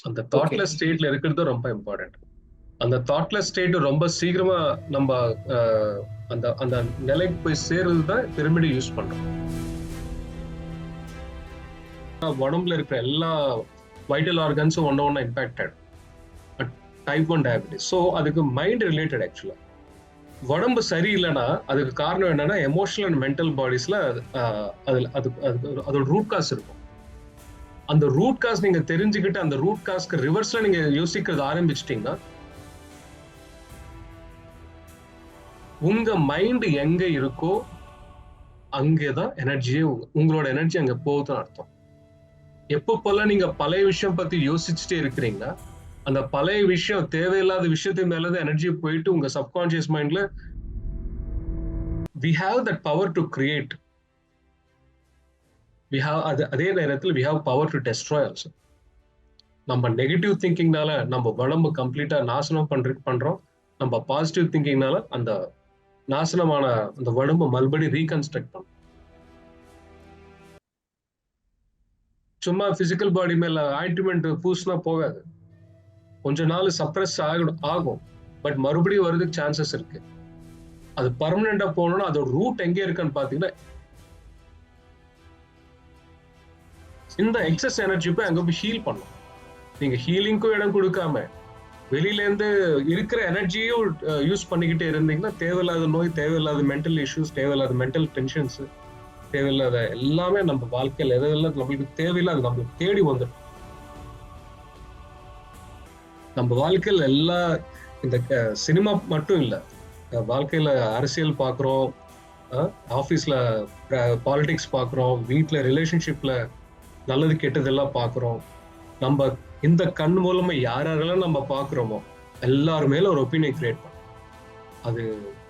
அந்த தாட்லெஸ் ஸ்டேட்ல இருக்கிறது ரொம்ப இம்பார்ட்டன்ட். அந்த தாட்லெஸ் ஸ்டேட் ரொம்ப சீக்கிரமா நம்ம அந்த அந்த நிலைக்கு போய் சேர்றது தான் பிரமிட் யூஸ் பண்றோம். உடம்புல இருக்கிற எல்லா வைட்டல் ஆர்கன்ஸும் ஒன்னா இம்பாக்டட். Type 1 diabetes. ஸோ அதுக்கு மைண்ட் ரிலேட்டட். ஆக்சுவலா உடம்பு சரியில்லைன்னா அதுக்கு காரணம் என்னன்னா எமோஷனல் அண்ட் மென்டல் பாடிஸ்ல அதோட ரூட் காஸ் இருக்கும். அந்த ரூட் காஸ் நீங்க தெரிஞ்சுக்கிட்டு அந்த ரூட் காஸ்க்கு ரிவர்ஸ்ல நீங்க யோசிக்கிறது ஆரம்பிச்சிட்டீங்கன்னா உங்க மைண்ட் எங்க இருக்கோ அங்கேதான் எனர்ஜியே, உங்களோட எனர்ஜி அங்க போகுதுன்னு அர்த்தம். எப்பப்பெல்லாம் நீங்க பழைய விஷயம் பத்தி யோசிச்சுட்டே இருக்கிறீங்களா அந்த பழைய விஷயம் தேவையில்லாத விஷயத்து மேலதான் எனர்ஜி போயிட்டு உங்க சப்கான்சியஸ் மைண்ட்ல we have that power to create. we have அதே நேரத்தில் we have power to destroy also. நம்ம நெகட்டிவ் திங்கிங்னால நம்ம உடம்பு கம்ப்ளீட்டா நாசனம் பண்றோம். நம்ம பாசிட்டிவ் திங்கிங்னால அந்த நாசனமான அந்த உடம்பு மறுபடியும் ரீகன்ஸ்ட்ரக்ட் பண்ணும். சும்மா பிசிக்கல் பாடி மேல ஆயின்மெண்ட் பூசினா போகாது. கொஞ்ச நாள் சப்ரஸ் ஆகும். பட் மறுபடியும் வர்றதுக்கு சான்சஸ் இருக்கு. அது பர்மனண்டா போகணும்னா அதோட ரூட் எங்க இருக்குன்னு பாத்தீங்கன்னா இந்த எக்ஸஸ் எனர்ஜி போய் அங்க போய் ஹீல் பண்ணும். நீங்க ஹீலிங்க்கும் இடம் கொடுக்காம வெளியில இருந்து இருக்கிற எனர்ஜியும் யூஸ் பண்ணிக்கிட்டே இருந்தீங்கன்னா தேவையில்லாத நோய், தேவையில்லாத மென்டல் இஷ்யூஸ், தேவையில்லாத மென்டல் டென்ஷன்ஸ், தேவையில்லாத எல்லாமே நம்ம வாழ்க்கையில் எதெல்லாம் நம்மளுக்கு தேவையில்லாத நம்மளுக்கு தேடி வந்துடும். நம்ம வாழ்க்கையில் எல்லா இந்த சினிமா மட்டும் இல்லை, வாழ்க்கையில அரசியல் பார்க்குறோம், ஆஃபீஸ்ல பாலிடிக்ஸ் பார்க்குறோம், வீட்டில் ரிலேஷன்ஷிப்ல நல்லது கெட்டதெல்லாம் பார்க்குறோம். நம்ம இந்த கண் மூலமா யாரெல்லாம் நம்ம பார்க்குறோமோ எல்லாரும் மேல ஒரு ஒப்பீனியன் கிரியேட் பண்ணும். அது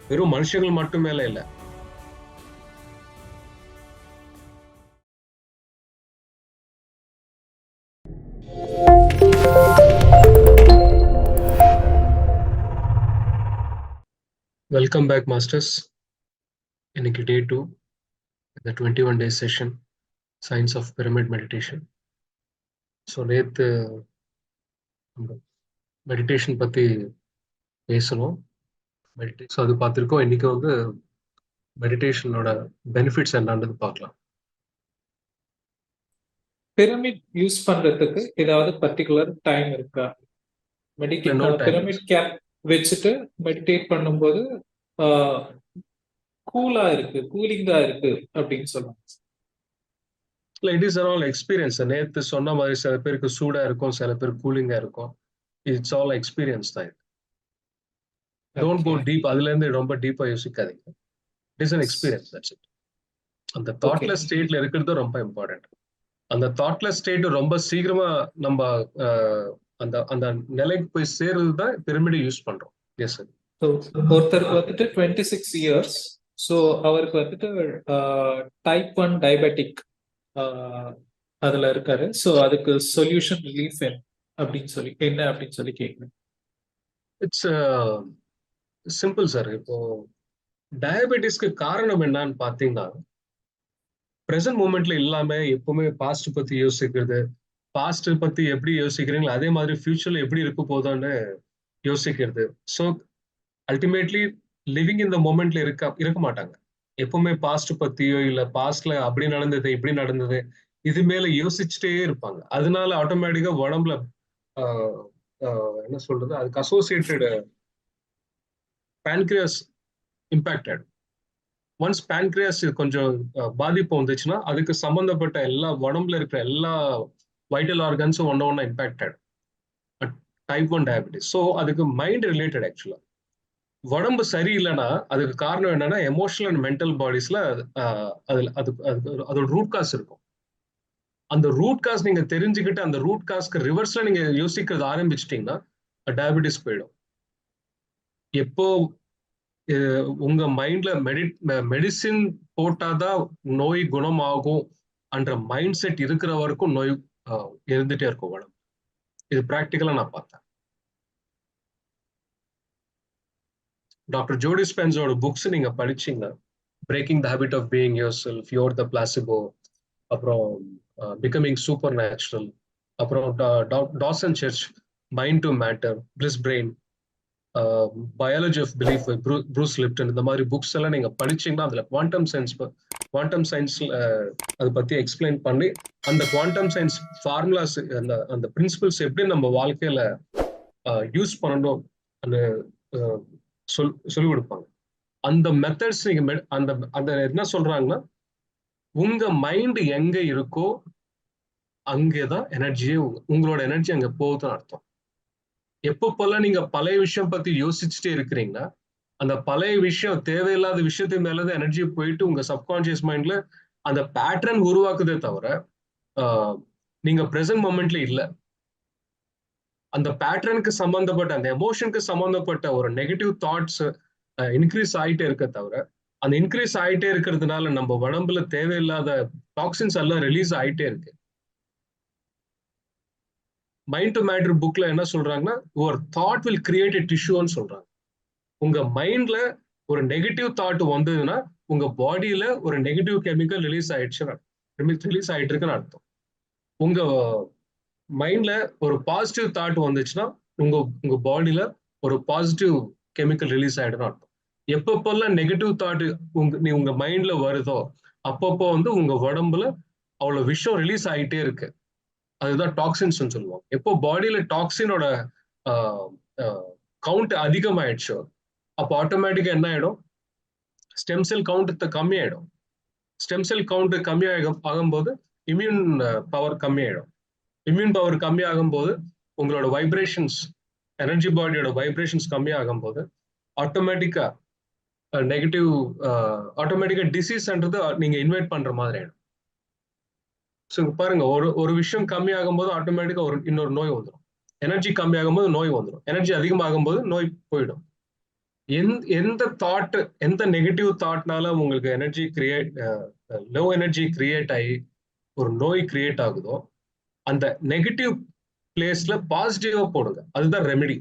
வெறும் மனுஷங்கள் மட்டும் மேல இல்லை. Welcome back masters. இன்னைக்கு டே 2 இந்த 21 days session science of pyramid meditation. So நேற்று மெடிடேஷன் பற்றி பேசணும். ஸோ அது பார்த்துருக்கோம். இன்னைக்கு வந்து மெடிடேஷனோட பெனிஃபிட்ஸ் என்னன்றது பார்க்கலாம். பிரமிட் யூஸ் பண்றதுக்கு ஏதாவது பர்டிகுலர் டைம் இருக்கா? பிரமிட் கேப் வச்சுட்டு மெடிடேட் பண்ணும்போது கூலா இருக்கு, கூலிங் தான் இருக்கு அப்படின்னு சொல்லுவாங்க. It is all experience. நேற்று சொன்ன மாதிரி சில பேருக்கு சூடா இருக்கும், சில பேர் கூலிங்கா இருக்கும். இட்ஸ் ஆல் எக்ஸ்பீரியன்ஸ் தான். Don't go deep. அதுல இருந்து ரொம்ப டீப்பா யோசிக்காதீங்க. It is an experience. That's it. அந்த தாட்லெஸ் ஸ்டேட்ல இருக்கிறது ரொம்ப இம்பார்ட்டன்ட். அந்த தாட்லெஸ் ஸ்டேட் ரொம்ப சீக்கிரமா நம்ம அந்த அந்த நிலைக்கு போய் சேர்றது தான் பிரமிட் யூஸ் பண்றோம். Yes sir. ஒருத்தருக்கு வந்துட்டு 26 years. ஸோ அவருக்கு வந்துட்டு டைப் 1 டயபெட்டிக் அதுல இருக்காரு. ஸோ அதுக்கு சொல்யூஷன் ரிலீஃப் அப்படின்னு சொல்லி கேட்குறேன். It's simple sir. இப்போ டயபெட்டிஸ்க்கு காரணம் என்னன்னு பாத்தீங்கன்னா பிரசன்ட் மூமெண்ட்ல இல்லாம எப்பவுமே பாஸ்ட் பத்தி யோசிக்கிறது, பாஸ்ட் பத்தி எப்படி யோசிக்கிறீங்களோ அதே மாதிரி ஃபியூச்சர்ல எப்படி இருக்க போதான்னு யோசிக்கிறது. ஸோ அல்டிமேட்லி லிவிங் இந்த மொமெண்ட்ல இருக்க மாட்டாங்க. எப்பவுமே பாஸ்ட் பத்தியோ இல்ல பாஸ்ட்ல அப்படி நடந்தது இப்படி நடந்தது இது மேல யோசிச்சுட்டே இருப்பாங்க. அதனால ஆட்டோமேட்டிக்கா உடம்புல என்ன சொல்றது, அதுக்கு அசோசியேட்டட் பேன்கிரியாஸ் இம்பாக்ட் ஆயிடும். ஒன்ஸ் பேன்கிரியாஸ் கொஞ்சம் பாதிப்பு வந்துச்சுன்னா அதுக்கு சம்பந்தப்பட்ட எல்லா உடம்புல இருக்கிற எல்லா வைட்டல் ஆர்கன்ஸும் ஒன்னா இம்பாக்ட் ஆயிடும். Type 1 diabetes. ஸோ அதுக்கு மைண்ட் ரிலேட்டட். ஆக்சுவலா உடம்பு சரியில்லைன்னா அதுக்கு காரணம் என்னன்னா எமோஷனல் அண்ட் மென்டல் பாடிஸ்ல அதோட ரூட் காஸ் இருக்கும். அந்த ரூட் காஸ் நீங்க தெரிஞ்சுக்கிட்டு அந்த ரூட் காஸ்க்கு ரிவர்ஸ்ல நீங்க யோசிக்கிறது ஆரம்பிச்சிட்டீங்கன்னா டயபிட்டிஸ் போயிடும். எப்போ உங்க மைண்ட்ல மெடிசின் போட்டாதான் நோய் குணமாகும் என்ற மைண்ட் செட் இருக்கிற வரைக்கும் நோய் இருந்துட்டே இருக்கும் உடம்பு. இது பிராக்டிக்கலா நான் பார்த்தேன். டாக்டர் ஜோ டிஸ்பென்ஸோட புக்ஸ் நீங்க படிச்சீங்கன்னா breaking the habit of being yourself, you're the placebo, அப்புறம் பிகமிங் சூப்பர் நேச்சுரல், அப்புறம் Dawson Church, mind to matter, bliss brain, biology of belief, Bruce Lipton, இந்த மாதிரி புக்ஸ் எல்லாம் நீங்க படிச்சீங்கன்னா அதுல குவாண்டம் சயின்ஸ்ல அதை பத்தி எக்ஸ்பிளைன் பண்ணி அந்த குவாண்டம் சயின்ஸ் ஃபார்முலாஸ், அந்த பிரின்சிபல்ஸ் எப்படி நம்ம வாழ்க்கையில யூஸ் பண்ணணும் சொல்லிக் கொடுப்பாங்க. அந்த மெத்தட்ஸ் நீங்க அந்த அந்த என்ன சொல்றாங்கன்னா, உங்க மைண்ட் எங்க இருக்கோ அங்கேதான் எனர்ஜியே, உங்களோட எனர்ஜி அங்க போகுதுன்னு அர்த்தம். எப்பப்பெல்லாம் நீங்க பழைய விஷயம் பத்தி யோசிச்சுட்டே இருக்கிறீங்கன்னா, அந்த பழைய விஷயம், தேவையில்லாத விஷயத்து மேலதான் எனர்ஜி போயிட்டு உங்க சப்கான்சியஸ் மைண்ட்ல அந்த பேட்டர்ன் உருவாக்குதே தவிர நீங்க பிரசன்ட் மொமெண்ட்ல இல்ல. அந்த பேட்டர்னுக்கு சம்பந்தப்பட்ட, அந்த எமோஷனுக்கு சம்பந்தப்பட்ட ஒரு நெகட்டிவ் தாட்ஸ் இன்க்ரீஸ் ஆயிட்டே இருக்க தவிர, அந்த இன்க்ரீஸ் ஆயிட்டே இருக்கிறதுனால நம்ம உடம்புல தேவையில்லாத டாக்ஸின்ஸ் எல்லாம் ரிலீஸ் ஆயிட்டே இருக்கு. மைண்ட் டு மேட்டர் புக்ல என்ன சொல்றாங்கன்னா, ஒரு தாட் வில் கிரியேட் எ டிஷ்யூன்னு சொல்றாங்க. உங்க மைண்ட்ல ஒரு நெகட்டிவ் தாட் வந்ததுன்னா உங்க பாடியில ஒரு நெகட்டிவ் கெமிக்கல் ரிலீஸ் ஆயிட்டு இருக்குன்னு அர்த்தம். உங்க மைண்ட்ல ஒரு பாசிட்டிவ் தாட் வந்துச்சுன்னா உங்க உங்க பாடியில ஒரு பாசிட்டிவ் கெமிக்கல் ரிலீஸ் ஆயிடுன்னு அர்த்தம். எப்பப்பெல்லாம் நெகட்டிவ் தாட் உங்க மைண்ட்ல வருதோ அப்பப்போ உங்க உடம்புல அவ்வளவு விஷயம் ரிலீஸ் ஆயிட்டே இருக்கு. அதுதான் டாக்ஸின்ஸ் சொல்லுவாங்க. எப்போ பாடியில டாக்ஸினோட கவுண்ட் அதிகமாயிடுச்சோ அப்போ ஆட்டோமேட்டிக்கா என்ன ஆயிடும், ஸ்டெம் செல் கவுண்ட் கம்மியாயிடும். ஸ்டெம் செல் கவுண்ட் ஆகும்போது இம்யூன் பவர் கம்மியாயிடும். இம்யூன் பவர் கம்மி ஆகும்போது உங்களோட வைப்ரேஷன்ஸ், எனர்ஜி பாடியோட வைப்ரேஷன்ஸ் கம்மி ஆகும்போது ஆட்டோமேட்டிக்கா நெகட்டிவ், ஆட்டோமேட்டிக்கா டிசீஸ்ன்றது நீங்க இன்வைட் பண்ற மாதிரி ஆயிடும். ஸோ பாருங்க, ஒரு விஷயம் கம்மி ஆகும்போது ஆட்டோமேட்டிக்கா இன்னொரு நோய் வந்துடும். எனர்ஜி கம்மி ஆகும்போது நோய் வந்துடும், எனர்ஜி அதிகமாகும் போது நோய் போயிடும். எந்த தாட், எந்த நெகட்டிவ் தாட்னால உங்களுக்கு எனர்ஜி லோ எனர்ஜி கிரியேட் ஆகி ஒரு நோய் கிரியேட் ஆகுதோ அந்த நெகட்டிவ் பிளேஸ்ல பாசிட்டிவா போடுங்க. அதுதான் ரெமெடி.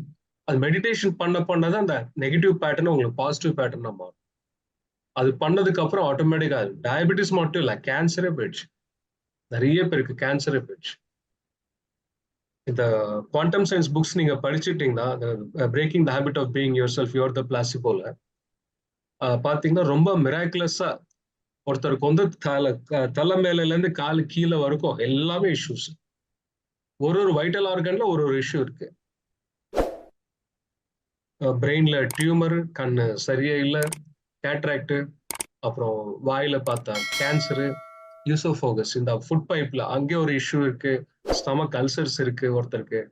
அது மெடிடேஷன் பண்ணதான் அந்த நெகட்டிவ் பேட்டர்ன் உங்களுக்கு பாசிட்டிவ் பேட்டர்னா மாறும். அது பண்ணதுக்கு அப்புறம் ஆட்டோமேட்டிக்கா டயபெட்டிஸ் மட்டும் இல்ல, கேன்சரே போயிடுச்சு. நிறைய பேருக்கு கேன்சரே போயிடுச்சு. இந்த குவாண்டம் சயின்ஸ் புக்ஸ் நீங்க படிச்சுட்டீங்கன்னா, breaking the habit of being yourself your the பிளாசிபோல பாத்தீங்கன்னா ரொம்ப மிராக்குலஸா ஒருத்தருக்கு தலை மேல இருந்து காலு கீழே வரைக்கும் எல்லாமே இஷ்யூஸ். ஒரு வைட்டல் ஆர்கன்ல ஒரு இஷ்யூ இருக்கு. பிரெயின்ல டியூமர், கண்ணு சரியா இல்லை, கேட்ராக்ட், அப்புறம் வாயில பார்த்தா கேன்சரு, யூசோஃபோகஸ், இந்த ஃபுட் பைப்ல அங்கே ஒரு இஷ்யூ இருக்கு, ஸ்டமக் அல்சர்ஸ் இருக்கு ஒருத்தருக்கு,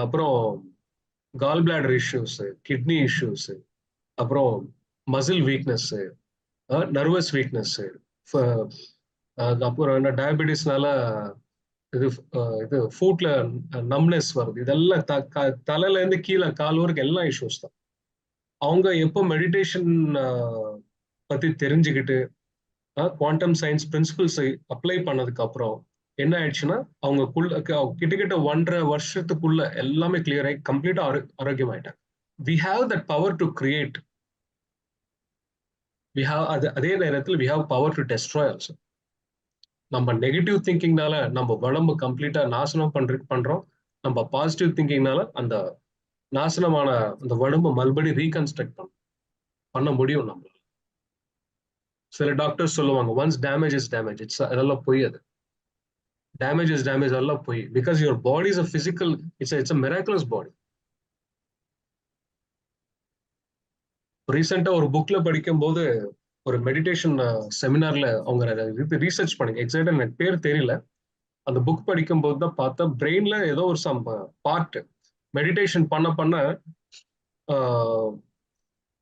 அப்புறம் gall bladder issues, kidney issues, அப்புறம் மசில் வீக்னஸ், நர்வஸ் வீக்னஸ், அப்புறம் என்ன டயபெட்டிஸ்னால இது ஃபுட்ல நம்னஸ் வருது. இதெல்லாம் தலையில இருந்து கீழே கால் வரைக்கும் எல்லாம் இஷ்யூஸ் தான். அவங்க எப்போ மெடிடேஷன் பத்தி தெரிஞ்சுக்கிட்டு குவாண்டம் சயின்ஸ் பிரின்சிபிள்ஸை அப்ளை பண்ணதுக்கு அப்புறம் என்ன ஆயிடுச்சுன்னா அவங்க கிட்டத்தட்ட 1.5 வருஷத்துக்குள்ள எல்லாமே கிளியர் ஆகி கம்ப்ளீட்டா ஆரோக்கியமாயிட்டாங்க. We have that power to create. அதே நேரத்தில் we have power to destroy also. நம்ம நெகட்டிவ் திங்கிங்னால நம்ம உடம்பு கம்ப்ளீட்டா நாசனம் பண்றோம். நம்ம பாசிட்டிவ் திங்கிங்னால அந்த நாசனமான அந்த உடம்பு மறுபடியும் ரீகன்ஸ்ட்ரக்ட் பண்ண முடியும் நம்மளால. சில டாக்டர்ஸ் சொல்லுவாங்க ஒன்ஸ் டேமேஜ் இஸ் டேமேஜ். அதெல்லாம் பொய். அது டேமேஜ் இஸ் டேமேஜ் அதெல்லாம் பொய். Because your body is a physical, it's a miraculous body. ரீசெண்டா ஒரு புக்ல படிக்கும் போது ஒரு மெடிடேஷன் செமினார்ல அவங்க ரீசர்ச் பண்ணி, எக்ஸாக்டா எனக்கு பேர் தெரியல, அந்த புக் படிக்கும் போது தான் பார்த்தா பிரெயின்ல ஏதோ ஒரு சம் பார்ட் மெடிடேஷன் பண்ண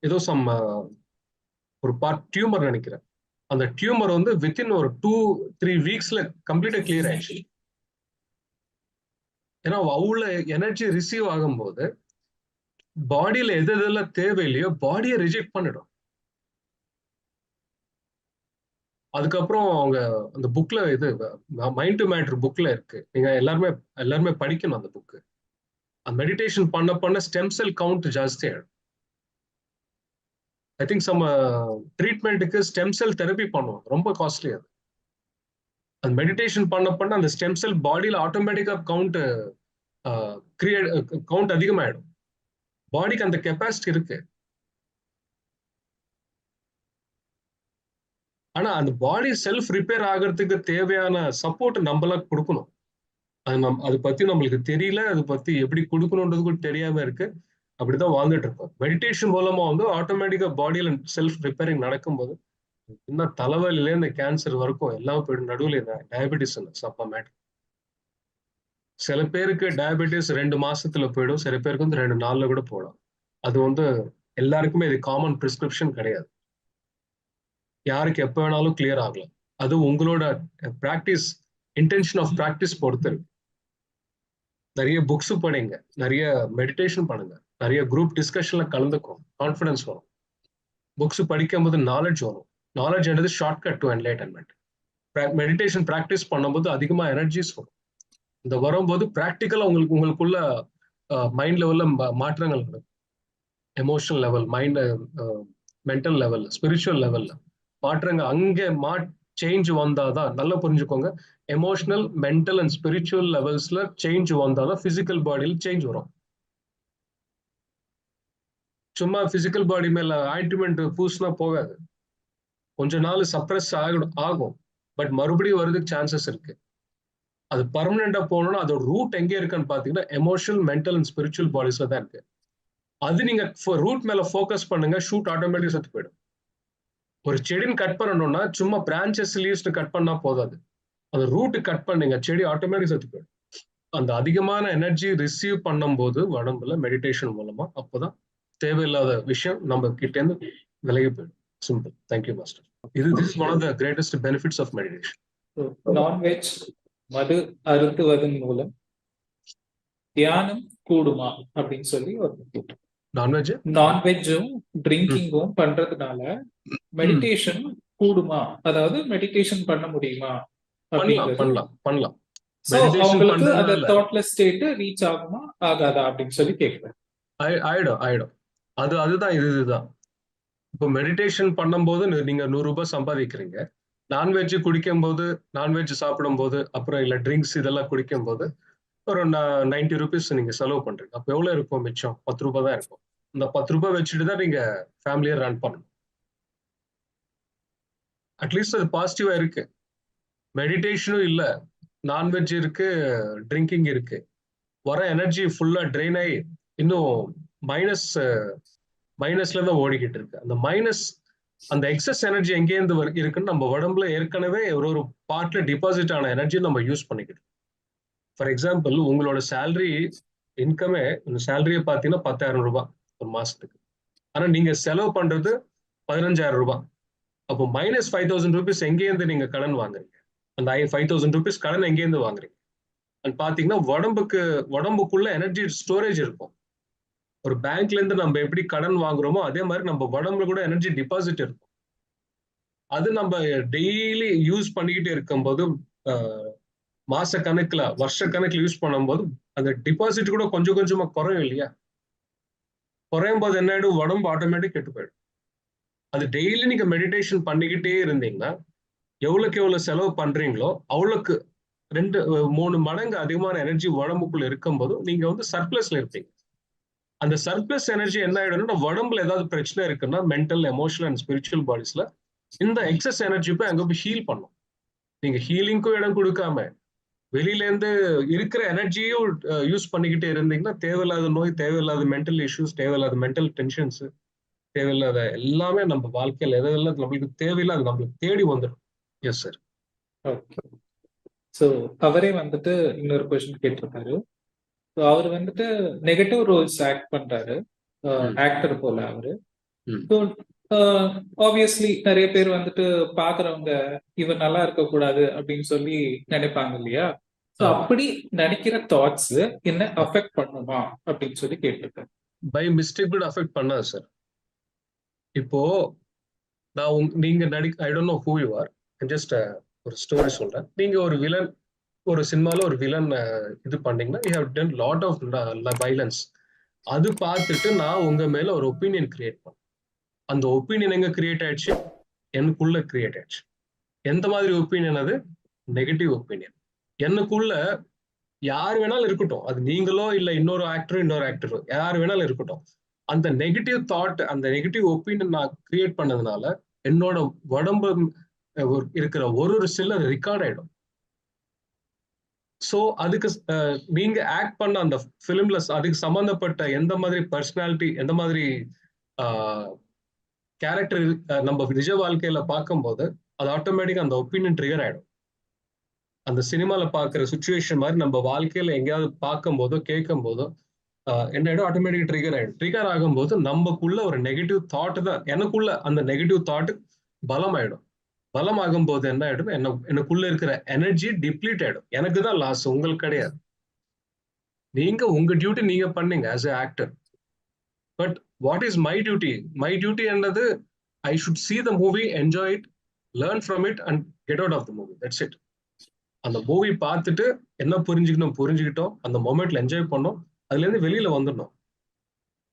ஏதோ சம் ஒரு பார்ட் டியூமர் நினைக்கிறேன். அந்த டியூமர் வித்தின் ஒரு 2-3 வீக்ஸ்ல கம்ப்ளீட்டா கிளியர் ஆயிடுச்சு. ஏன்னா அவ்வளவு எனர்ஜி ரிசீவ் ஆகும்போது பாடியில எதெல்லாம் தேவையில்லையோ பாடியை ரிஜெக்ட் பண்ணிடும். அதுக்கப்புறம் அவங்க அந்த புக்ல மைண்ட் டு மேட்டர் புக்ல இருக்கு, நீங்க எல்லாருமே படிக்கணும் அந்த புக்கு. அந்த மெடிடேஷன் பண்ண ஸ்டெம் செல் கவுண்ட் ஜாஸ்தி ஆயிடும். ஐ திங்க் சம் ட்ரீட்மெண்ட்டுக்கு ஸ்டெம் செல் தெரப்பி பண்ணுவோம், ரொம்ப காஸ்ட்லி அது. அந்த மெடிடேஷன் பண்ண அந்த ஸ்டெம் செல் பாடியில ஆட்டோமேட்டிக்கா கவுண்ட் அதிகமாயிடும். பாடிக்கு அந்த கெப்பாசிட்டி இருக்கு. ஆனா அந்த பாடி செல்ஃப் ரிப்பேர் ஆகிறதுக்கு தேவையான சப்போர்ட் நம்மள கொடுக்கணும். அதை பத்தி நம்மளுக்கு தெரியல, அதை பத்தி எப்படி கொடுக்கணுன்றது கூட தெரியாம இருக்கு. அப்படிதான் வாழ்ந்துட்டு இருக்கோம். மெடிடேஷன் மூலமா வந்து ஆட்டோமேட்டிக்கா பாடியில செல்ஃப் ரிப்பேரிங் நடக்கும்போது இன்னும் தலைவலியில இந்த கேன்சர் வரைக்கும் எல்லாம் போயிடும். நடுவில் டயபெட்டிஸ் சப்பா மேட்டர். சில பேருக்கு டயபெட்டிஸ் 2 மாசத்துல போயிடும், சில பேருக்கு வந்து 2 நாள்ல கூட போயிடும். அது வந்து எல்லாருக்குமே இது காமன் பிரிஸ்கிரிப்ஷன் கிடையாது. யாருக்கு எப்ப வேணாலும் கிளியர் ஆகலாம். அது உங்களோட பிராக்டிஸ், இன்டென்ஷன் ஆஃப் பிராக்டிஸ் பொறுத்து இருக்கு. நிறைய புக்ஸ் படிங்க, நிறைய மெடிடேஷன் பண்ணுங்க, நிறைய குரூப் டிஸ்கஷன்ல கலந்துக்கும், கான்ஃபிடன்ஸ் வரும். புக்ஸ் படிக்கும் போது நாலேஜ் வரும். நாலேஜ் என்றது shortcut to enlightenment. Meditation practice பண்ணும்போது அதிகமா எனர்ஜிஸ் வரும். இந்த வரும்போது ப்ராக்டிக்கலா உங்களுக்குள்ள மைண்ட் லெவல்ல மாற்றங்கள் வரும். Emotional level, mind, mental level, spiritual லெவல்ல மாற்றங்கள் அங்கே சேஞ்ச் வந்தாதான். நல்லா புரிஞ்சுக்கோங்க, எமோஷனல், மென்டல் அண்ட் ஸ்பிரிச்சுவல் லெவல்ஸ்ல சேஞ்ச் வந்தாதான் பிசிக்கல் பாடியில் சேஞ்ச் வரும். சும்மா பிசிக்கல் பாடி மேல ஆயின்மெண்ட் பூசினா போகாது. கொஞ்ச நாள் சப்ரஸ் ஆகும், பட் மறுபடியும் வரதுக்கு சான்சஸ் இருக்கு. அது பர்மனண்டா போகணும்னா அதோட ரூட் எங்க இருக்குன்னு பாத்தீங்கன்னா எமோஷனல், மென்டல் அண்ட் ஸ்பிரிச்சுவல் பாடிஸ்ல தான் இருக்கு. அது நீங்க ரூட் மேல ஃபோக்கஸ் பண்ணுங்க, ஷூட் ஆட்டோமேட்டிக் செத்து போயிடும். ஒரு செடின்னு கட் பண்ணணும்னா சும்மா பிரான்சஸ், லீவ்ஸ் கட் பண்ணா போதாது. அந்த ரூட் கட் பண்ணுங்க, செடி ஆட்டோமேட்டிக் செத்து போயிடும். அந்த அதிகமான எனர்ஜி ரிசீவ் பண்ணும் போது உடம்புல மெடிடேஷன் மூலமா அப்போதான் தேவையில்லாத விஷயம் நம்ம கிட்ட இருந்து விலகி போயிடும். Simple. Thank you master. This is one of the greatest benefits of meditation. Non veg மது அருந்துவதன் மூலம் தியானம் கூடுமா அப்படின்னு சொல்லி ஒரு நான்வெஜ்ஜும் ட்ரிங்கிங்கும் பண்றதுனால மெடிடேஷன் கூடுமா, அதாவது மெடிடேஷன் பண்ண முடியுமா? பண்ணலாம். அவங்களுக்கு அந்த தாட்லெஸ் ஸ்டேட் ரீச் ஆகுமா ஆகாதா அப்படின்னு சொல்லி கேட்கிறேன். ஆயிடும். அதுதான் இதுதான். இப்போ மெடிடேஷன் பண்ணும்போது நீங்க 100 ரூபாய் சம்பாதிக்கிறீங்க. நான்வெஜ் குடிக்கும் போது, நான்வெஜ் சாப்பிடும் போது, அப்புறம் இல்ல ட்ரிங்க்ஸ் இதெல்லாம் குடிக்கும் போது ஒரு 90 ருபீஸ் நீங்க செலவு பண்றீங்க. அப்ப எவ்வளவு இருக்கும் மிச்சம்? 10 ரூபாய் தான் இருக்கும். இந்த 10 ரூபாய் வச்சுட்டு தான் நீங்க ஃபேமிலியை ரன் பண்ணணும். அட்லீஸ்ட் அது பாசிட்டிவா இருக்கு. மெடிடேஷனும் இல்ல, நான்வெஜ் இருக்கு, ட்ரிங்கிங் இருக்கு, வர எனர்ஜி ஃபுல்லா ட்ரெயின் ஆகி இன்னும் மைனஸ்ல தான் ஓடிக்கிட்டு இருக்கு. அந்த மைனஸ், அந்த எக்ஸஸ் எனர்ஜி எங்கேருந்து இருக்குன்னு நம்ம உடம்புல ஏற்கனவே ஒரு பார்ட்ல டிபாசிட் ஆன எனர்ஜி நம்ம யூஸ் பண்ணிக்கிட்டு. ஃபார் எக்ஸாம்பிள், உங்களோட சேலரி இன்கமே, சேலரியை பார்த்தீங்கன்னா 10,000 ரூபாய் ஒரு மாசத்துக்கு. ஆனா நீங்க செலவு பண்றது 15,000 ரூபாய். அப்போ மைனஸ் 5,000 ருபீஸ் எங்கேருந்து நீங்க கடன் வாங்குறீங்க? அந்த 5,000 ருபீஸ் கடன் எங்கேருந்து வாங்குறீங்க? பாத்தீங்கன்னா உடம்புக்குள்ள எனர்ஜி ஸ்டோரேஜ் இருக்கும். ஒரு பேங்க்ல இருந்து நம்ம எப்படி கடன் வாங்குறோமோ அதே மாதிரி நம்ம உடம்புல கூட எனர்ஜி டிபாசிட் இருக்கும். அது நம்ம டெய்லி யூஸ் பண்ணிக்கிட்டே இருக்கும்போது, மாச கணக்குல, வருஷ கணக்குல யூஸ் பண்ணும்போது அந்த டிபாசிட் கூட கொஞ்சம் கொஞ்சமா குறையும் இல்லையா? குறையும் போது என்ன ஆயிடும்? உடம்பு ஆட்டோமேட்டிக் கெட்டு போயிடும். அது டெய்லி நீங்க மெடிடேஷன் பண்ணிக்கிட்டே இருந்தீங்கன்னா எவ்வளவுக்கு எவ்வளவு செலவு பண்றீங்களோ அவ்வளவுக்கு 2-3 மடங்கு அதிகமான எனர்ஜி உடம்புக்குள்ள இருக்கும்போது நீங்க வந்து சர்ப்ளஸ்ல இருப்பீங்க. அந்த சர்ப்ளஸ் எனர்ஜி என்ன ஆயிடும்னா, உடம்புல ஏதாவது பிரச்சனை இருக்குன்னா மென்டல், எமோஷனல் அண்ட் ஸ்பிரிச்சுவல் பாடிஸ்ல இந்த எக்ஸஸ் எனர்ஜி போய் அங்க போய் ஹீல் பண்ணும். நீங்க ஹீலிங்க்கும் இடம் கொடுக்காம வெளியில இருந்து இருக்கிற எனர்ஜியும் யூஸ் பண்ணிக்கிட்டே இருந்தீங்கன்னா தேவையில்லாத நோய், தேவையில்லாத மென்டல் இஷ்யூஸ், தேவையில்லாத மென்டல் டென்ஷன்ஸ், தேவையில்லாத எல்லாமே நம்ம வாழ்க்கையில எதெல்லாம் நம்மளுக்கு தேவையில்லாத நம்மளுக்கு தேடி வந்துடும். Yes sir. ஓகே. ஸோ அவரே வந்துட்டு இன்னொரு கொஸ்டின் கேட்டிருக்காரு. அவர் வந்துட்டு நெகட்டிவ் ரோல்ஸ் ஆக்ட் பண்றாரு, ஆக்டர் போல அவரு. ஆப்வியஸ்லி நிறைய பேர் வந்துட்டு பாக்குறவங்க இவர் நல்லா இருக்க கூடாது அப்படின்னு சொல்லி நினைப்பாங்க இல்லையா? அப்படி நினைக்கிற தாட்ஸ் என்ன அஃபெக்ட் பண்ணுமா அப்படின்னு சொல்லி கேட்டிருக்கேன். பை மிஸ்டேக் கூட அஃபெக்ட் பண்ணாது சார். இப்போ நீங்க I don't know who you are, just ஒரு ஸ்டோரி சொல்றேன். நீங்க ஒரு வில்லன், ஒரு சினிமால ஒரு வில்லன் இது பண்ணீங்கன்னா you have done lot of violence. அது பார்த்துட்டு நான் உங்க மேல ஒரு ஒப்பீனியன் கிரியேட் பண்ணேன். அந்த ஒப்பீனியன் எங்க கிரியேட் ஆயிடுச்சு? எனக்குள்ள கிரியேட் ஆயிடுச்சு. எந்த மாதிரி ஒப்பீனியன் அது? Negative opinion. எனக்குள்ள யார் வேணாலும் இருக்கட்டும், அது நீங்களோ இல்ல இன்னொரு ஆக்டரோ யார் வேணாலும் இருக்கட்டும், அந்த நெகட்டிவ் தாட், அந்த நெகட்டிவ் ஒப்பீனியன் நான் கிரியேட் பண்ணதுனால என்னோட உடம்பு இருக்கிற ஒரு செல் அது ரெக்கார்ட் ஆயிடும். ஸோ அதுக்கு நீங்க ஆக்ட் பண்ண அந்த ஃபிலிம்ல அதுக்கு சம்பந்தப்பட்ட எந்த மாதிரி பர்சனாலிட்டி, எந்த மாதிரி கேரக்டர் நம்ம நிஜ வாழ்க்கையில பார்க்கும்போது அது ஆட்டோமேட்டிக்கா அந்த ஒப்பீனியன் ட்ரிகர் ஆயிடும். அந்த சினிமால பாக்குற சுச்சுவேஷன் மாதிரி நம்ம வாழ்க்கையில எங்கேயாவது பார்க்கும் போதோ கேட்கும் போதோ என்ன ஆயிடும், ஆட்டோமேட்டிக் ட்ரிகர் ஆயிடும். ட்ரிகர் ஆகும்போது நமக்குள்ள ஒரு நெகட்டிவ் தாட் தான், எனக்குள்ள அந்த நெகட்டிவ் தாட் பலம் ஆயிடும். பலம் ஆகும் போது என்ன ஆயிடும், எனக்குள்ள இருக்கிற எனர்ஜி டிப்ளீட் ஆயிடும். எனக்கு தான் லாஸ், உங்களுக்கு கிடையாது. நீங்க உங்க டியூட்டி நீங்க பண்ணீங்க as a actor. But what is my duty? My duty என்னது, I should see the movie, enjoy it, learn from it and get out of the movie. That's it. அந்த மூவி பார்த்துட்டு என்ன புரிஞ்சுக்கிட்டோம், அந்த மொமெண்ட்ல என்ஜாய் பண்ணோம், அதுல இருந்து வெளியில வந்துடணும்.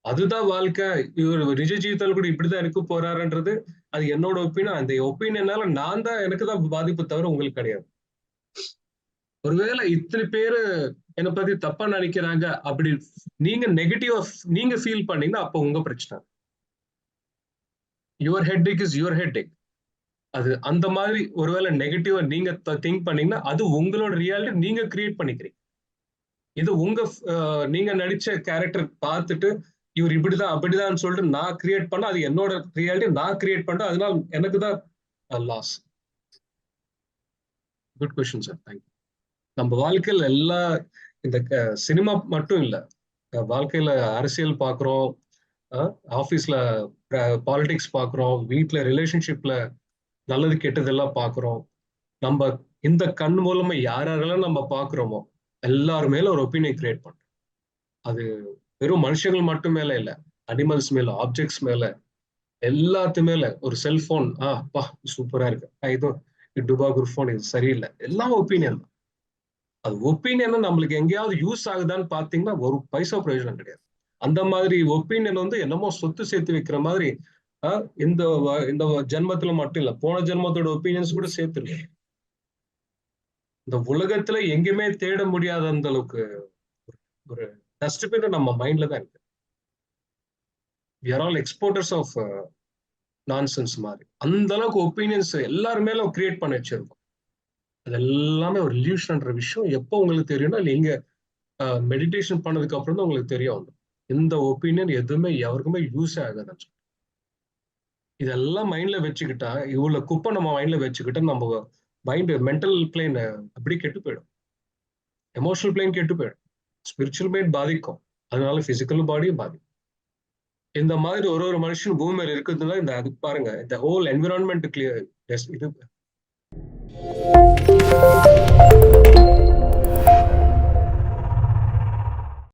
அதுதான் வாழ்க்கை. இவர் விஜய் ஜீவிதால் கூட இப்படிதான் இருக்க போறாருன்றது அது என்னோட ஒப்பீனியன். அந்த ஒப்பீனியனால எனக்கு தான் பாதிப்பு தவிர உங்களுக்கு கிடையாது. ஒருவேளை இத்தனை பேரு என்னை பத்தி தப்பா நினைக்கிறாங்க அப்படி நீங்க நெகட்டிவா நீங்க ஃபீல் பண்ணீங்கன்னா அப்ப உங்க பிரச்சனை. Your headache is your headache. அது அந்த மாதிரி ஒருவேளை நெகட்டிவா நீங்க திங்க் பண்ணீங்கன்னா அது உங்களோட ரியாலிட்டி நீங்க கிரியேட் பண்ணிக்கிறீங்க. இது நீங்க நடிச்ச கேரக்டர் பார்த்துட்டு இவர் இப்படிதான் அப்படிதான் சொல்லிட்டு நான் கிரியேட் பண்ண, அது என்னோட ரியாலிட்டி நான் கிரியேட் பண்றேன், அதனால எனக்கு தான் loss. Good question sir, thank you. நம்ம வாழ்க்கையில இந்த சினிமா மட்டும் இல்ல, வாழ்க்கையில அரசியல் பாக்குறோம், ஆபீஸ்ல பாலிடிக்ஸ் பாக்குறோம், வீட்டுல ரிலேஷன்ஷிப்ல நல்லது கெட்டதெல்லாம் பாக்குறோம். நம்ம இந்த கண் மூலமா யாரெல்லாம் நம்ம பாக்குறோமோ எல்லாரு மேல ஒரு ஒப்பீனியன் கிரியேட் பண்றோம். அது வெறும் மனுஷங்கள் மட்டும் மேல இல்ல, அனிமல்ஸ் மேல, ஆப்ஜெக்ட்ஸ் மேல, எல்லாத்து மேல. ஒரு செல்போன், சூப்பரா இருக்கு, இது டுபாகூர் போன், இது சரியில்லை, எல்லாம் ஒப்பீனியன் தான். அது ஒப்பீனியன் நம்மளுக்கு எங்கேயாவது யூஸ் ஆகுதான்னு பாத்தீங்கன்னா ஒரு பைசா பிரயோஜனம் கிடையாது. அந்த மாதிரி ஒப்பீனியன் என்னமோ சொத்து சேர்த்து வைக்கிற மாதிரி இந்த ஜென்மத்துல மட்டும் இல்ல, போன ஜென்மத்தோட ஒப்பீனியன்ஸ் கூட சேர்த்துருக்கு. இந்த உலகத்துல எங்கேயுமே தேட முடியாத அந்த அளவுக்கு ஒரு டஸ்ட்பின் நம்ம மைண்ட்ல தான் இருக்கு. we are all exporters of nonsense மாதிரி. அந்த அளவுக்கு ஒப்பீனியன்ஸ் எல்லாருமே கிரியேட் பண்ணி வச்சிருக்கோம். அது எல்லாமே ஒரு இல்யூஷன்ன்ற விஷயம் எப்போ உங்களுக்கு தெரியும்னா நீங்க மெடிடேஷன் பண்ணதுக்கு அப்புறம் தான் உங்களுக்கு தெரிய வரும். இந்த ஒப்பீனியன் எதுவுமே யாருக்குமே யூஸ் ஆகாதுன்னு. இதெல்லாம் மைண்ட்ல வச்சுக்கிட்டா, இவ்வளவு குப்பை நம்ம மைண்ட்ல வச்சுக்கிட்டா நம்ம மைண்ட் மென்டல் பிளேன் அப்படி கெட்டு போயிடும், எமோஷனல் பிளேன் கெட்டு போயிடும், ஸ்பிரிச்சுவல் மைண்ட் பாதிக்கும், அதனால பிசிக்கல் பாடியும் பாதிக்கும். இந்த மாதிரி ஒரு மனுஷன் பூமி மேல இருக்கிறதுனால இந்த அது பாருங்க, இந்த ஹோல் என்விரான்மெண்ட் கிளியர் இது